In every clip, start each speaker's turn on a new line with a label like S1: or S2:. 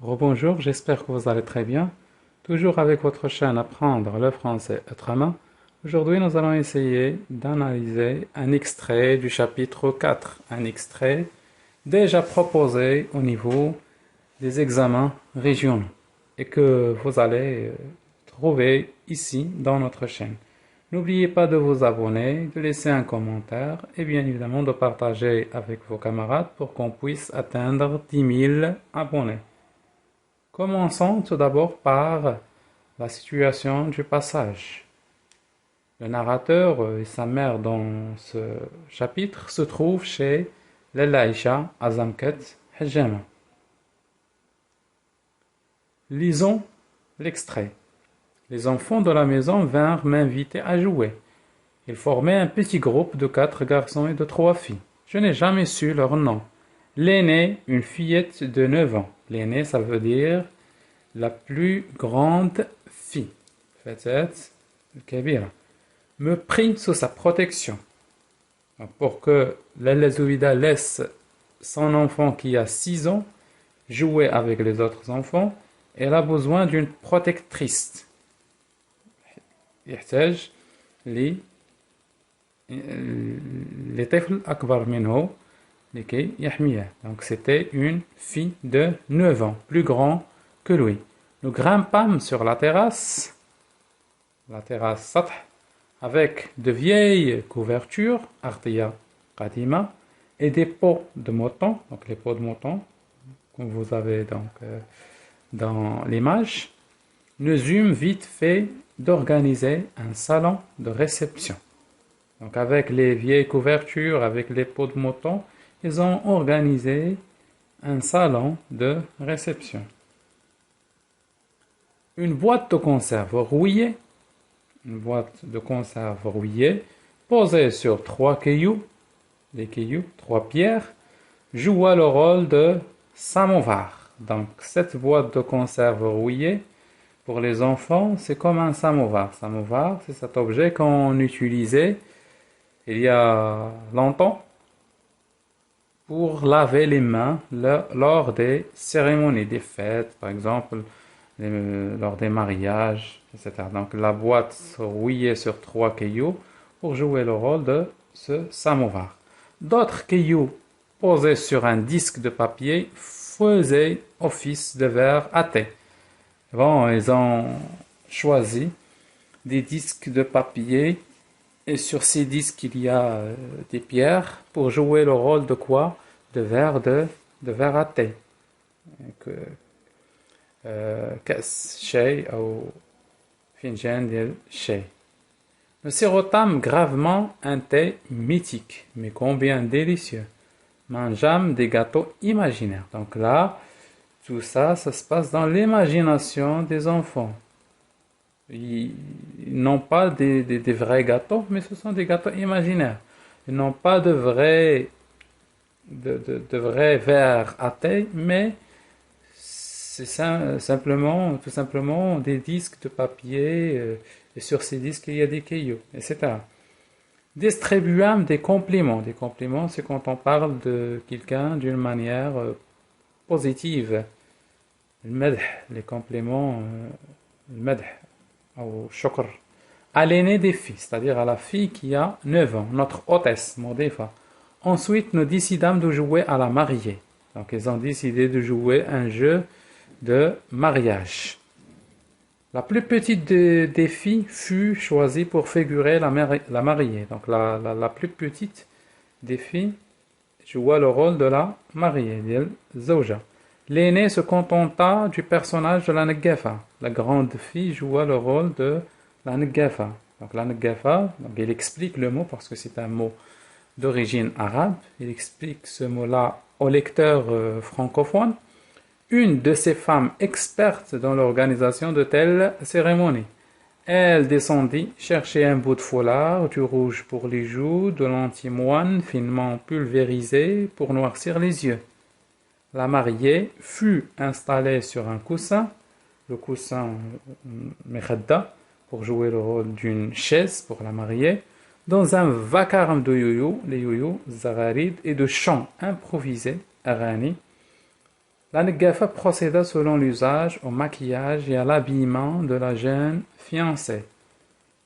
S1: Rebonjour, j'espère que vous allez très bien. Toujours avec votre chaîne Apprendre le français autrement. Aujourd'hui, nous allons essayer d'analyser un extrait du chapitre 4, un extrait déjà proposé au niveau des examens régionaux et que vous allez trouver ici dans notre chaîne. N'oubliez pas de vous abonner, de laisser un commentaire et bien évidemment de partager avec vos camarades pour qu'on puisse atteindre 10 000 abonnés. Commençons tout d'abord par la situation du passage. Le narrateur et sa mère dans ce chapitre se trouvent chez Lelaïcha Azamket Hajjama. Lisons l'extrait. Les enfants de la maison vinrent m'inviter à jouer. Ils formaient un petit groupe de 4 garçons et de 3 filles. Je n'ai jamais su leur nom. L'aînée, une fillette de 9 ans. L'aînée, ça veut dire la plus grande fille. Fatat Kabira. Me prit sous sa protection. Pour que Lalla Zoubida laisse son enfant qui a 6 ans jouer avec les autres enfants, elle a besoin d'une protectrice. يحتاج لطفل أكبر منه لكي يحميه. Donc c'était une fille de 9 ans, plus grand que lui. Nous grimpâmes sur la terrasse sath, avec de vieilles couvertures, artiya qadima, et des pots de mouton, donc les pots de mouton, comme vous avez donc dans l'image. Nous eûmes vite fait d'organiser un salon de réception. Donc avec les vieilles couvertures, avec les pots de mouton, ils ont organisé un salon de réception. Une boîte de conserve rouillée, posée sur 3 cailloux, les cailloux, 3 pierres, joua le rôle de samovar. Donc cette boîte de conserve rouillée, pour les enfants, c'est comme un samovar. Samovar, c'est cet objet qu'on utilisait il y a longtemps pour laver les mains lors des cérémonies, des fêtes, par exemple, lors des mariages, etc. Donc la boîte rouillée sur 3 cailloux pour jouer le rôle de ce samovar. D'autres cailloux posés sur un disque de papier faisaient office de verre à thé. Bon, ils ont choisi des disques de papier et sur ces disques il y a des pierres pour jouer le rôle de quoi? De verre à thé. كأس شاي أو فنجان ديال الشاي. Nous sirotâmes gravement un thé mythique, mais combien délicieux. Mangeâmes des gâteaux imaginaires. Donc là, tout ça, ça se passe dans l'imagination des enfants. Ils n'ont pas des vrais gâteaux, mais ce sont des gâteaux imaginaires. Ils n'ont pas de vrais verres à thé, mais c'est tout simplement des disques de papier, et sur ces disques il y a des cailloux, etc. Distribuâmes des compliments. Des compliments, c'est quand on parle de quelqu'un d'une manière positive. Les compliments, au shukr. À l'aînée des filles, c'est-à-dire à la fille qui a 9 ans, notre hôtesse, Modifa. Ensuite, nous décidâmes de jouer à la mariée. Donc, ils ont décidé de jouer un jeu de mariage. La plus petite des filles fut choisie pour figurer la mariée. Donc, la plus petite des filles joua le rôle de la mariée, Zawja. L'aînée se contenta du personnage de la Ngefa. La grande fille joua le rôle de la Ngefa. Donc la Ngefa, il explique le mot parce que c'est un mot d'origine arabe. Il explique ce mot-là au lecteur francophone. Une de ces femmes expertes dans l'organisation de telles cérémonies. Elle descendit chercher un bout de foulard, du rouge pour les joues, de l'antimoine finement pulvérisé pour noircir les yeux. La mariée fut installée sur un coussin, le coussin mekhadda, pour jouer le rôle d'une chaise pour la mariée, dans un vacarme de yoyo, les yoyos, zagharid, et de chants improvisés, arani. La Negafa procéda selon l'usage au maquillage et à l'habillement de la jeune fiancée.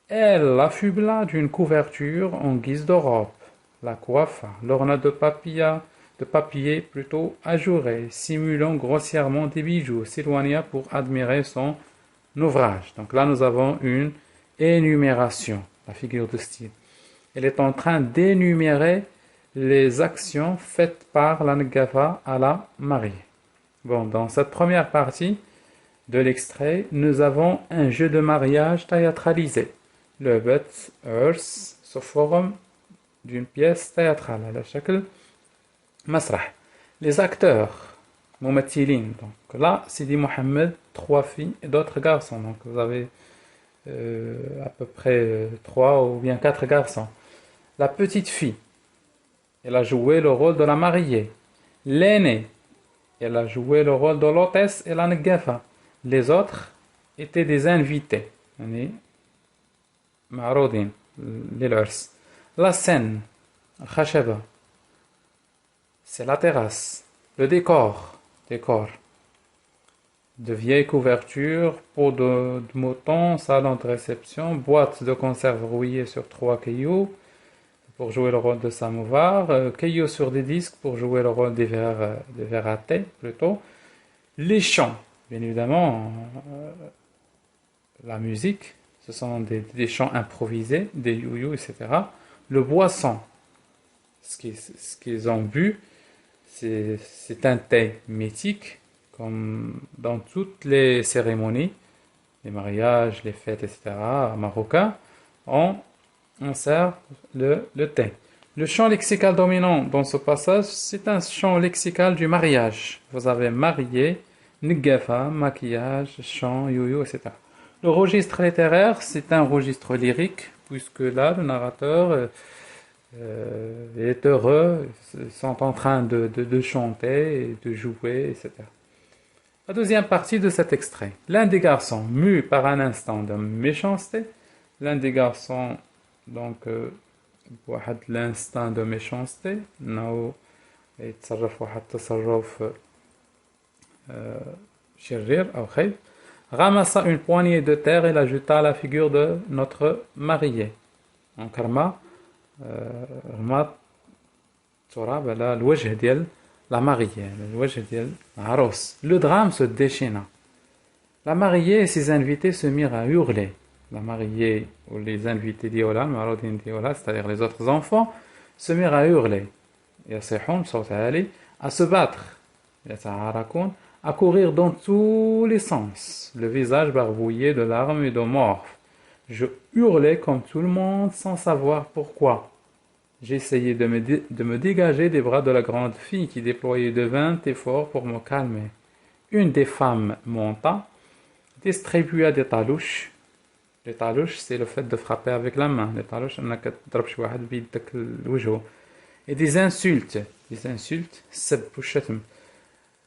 S1: Elle l'affubla d'une couverture en guise de robe, la coiffa, l'orna de papier plutôt ajouré, simulant grossièrement des bijoux, s'éloigna pour admirer son ouvrage. Donc là, nous avons une énumération, la figure de style. Elle est en train d'énumérer les actions faites par la Negafa à la mariée. Bon, dans cette première partie de l'extrait, nous avons un jeu de mariage théâtralisé. Le bet Earth sous forme d'une pièce théâtrale, à la shakl masrah. Les acteurs, mumathilin. Donc là, Sidi Mohammed, 3 filles et d'autres garçons. Donc vous avez à peu près 3 ou bien 4 garçons. La petite fille, elle a joué le rôle de la mariée. L'aînée, elle a joué le rôle de l'hôtesse et la negafa. Les autres étaient des invités. معروضين للعرس. La scène, khashaba, c'est la terrasse. Le décor, de vieilles couvertures, peau de mouton, salon de réception, boîte de conserve rouillée sur 3 cailloux pour jouer le rôle de samovar, cailloux sur des disques pour jouer le rôle des verres à thé plutôt. Les chants, bien évidemment, la musique, ce sont des chants improvisés, des youyou, etc. Le boisson, ce qu'ils ont bu, c'est un thé mythique, comme dans toutes les cérémonies, les mariages, les fêtes, etc. marocains, on sert le thé. Le chant lexical dominant dans ce passage, c'est un chant lexical du mariage. Vous avez marié, negafa, maquillage, chant, yoyo, etc. Le registre littéraire, c'est un registre lyrique, puisque là, le narrateur est heureux, ils sont en train de chanter, et de jouer, etc. La deuxième partie de cet extrait. L'un des garçons, mu par un instant de méchanceté, l'un des garçons, donc, l'instinct de méchanceté, إنه يتصرف واحد تصرف شرير أو خير, ramassa une poignée de terre et l'ajouta à la figure de notre marié. Donc, رمات تراب على الوجه ديال la mariée, الوجه ديال العروس. Le drame se déchaîna. La mariée et ses invités se mirent à hurler. La mariée ou les invités d'Iola, c'est-à-dire les autres enfants, se mirent à hurler. À se battre. À courir dans tous les sens, le visage barbouillé de larmes et de morve. Je hurlais comme tout le monde sans savoir pourquoi. J'essayais de me dégager des bras de la grande fille qui déployait de vains efforts pour me calmer. Une des femmes monta, distribua des talouches. Les talouches, c'est le fait de frapper avec la main. Les talouches, et des insultes,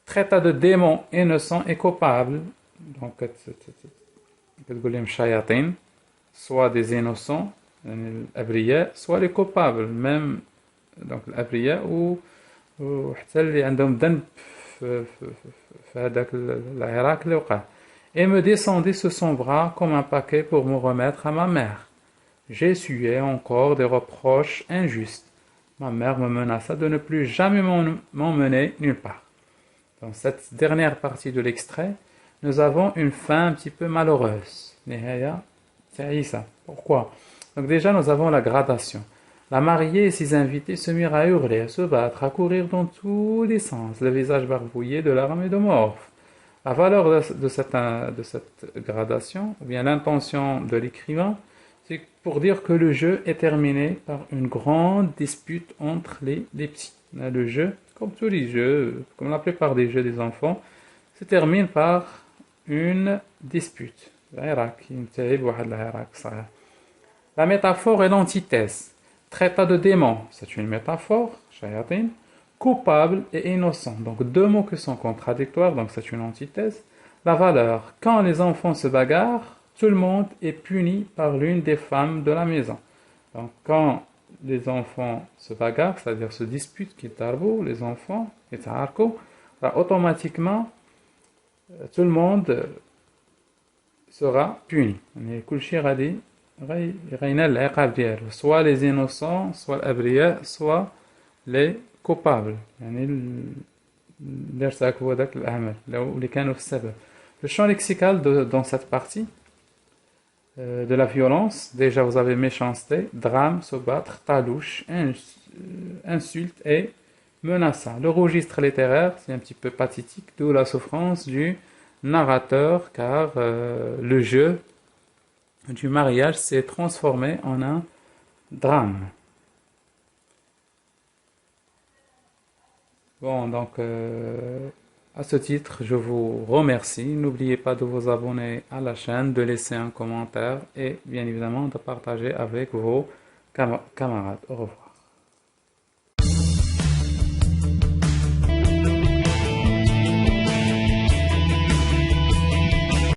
S1: traita de démons innocents et coupables, donc soit des innocents, soit les coupables, même donc الأبرياء وحتى اللي عندهم ذنب في هذاك العراك اللي وقع. Et me descendit sous son bras comme un paquet pour me remettre à ma mère. J'essuyais encore des reproches injustes. Ma mère me menaça de ne plus jamais m'emmener nulle part. Dans cette dernière partie de l'extrait, nous avons une fin un petit peu malheureuse. Pourquoi? Donc déjà, nous avons la gradation. La mariée et ses invités se mirent à hurler, à se battre, à courir dans tous les sens, le visage barbouillé de larmes et de morve. La valeur de cette gradation, ou bien l'intention de l'écrivain, c'est pour dire que le jeu est terminé par une grande dispute entre les petits. Le jeu, comme tous les jeux, comme la plupart des jeux des enfants, se termine par une dispute. La métaphore est l'antithèse. Traita de démon, c'est une métaphore, shayatin, coupable et innocent. Donc deux mots qui sont contradictoires, donc c'est une antithèse. La valeur, quand les enfants se bagarrent, tout le monde est puni par l'une des femmes de la maison. Donc quand les enfants se bagarrent, c'est-à-dire se disputent, les enfants, Alors, automatiquement, tout le monde sera puni. يعني كل شيء غادي ينال العقاب ديالو. Soit les innocents, soit الأبرياء, soit les coupables. يعني اللي ارتكبوا ذاك العمل اللي كانوا في السبب. Le champ lexical dans cette partie de la violence, déjà vous avez méchanceté, drame, se battre, talouche, insulte et menaçant. Le registre littéraire, c'est un petit peu pathétique, d'où la souffrance du narrateur, car le jeu du mariage s'est transformé en un drame. Bon, donc à ce titre, je vous remercie. N'oubliez pas de vous abonner à la chaîne, de laisser un commentaire et bien évidemment de partager avec vos camarades. Au revoir.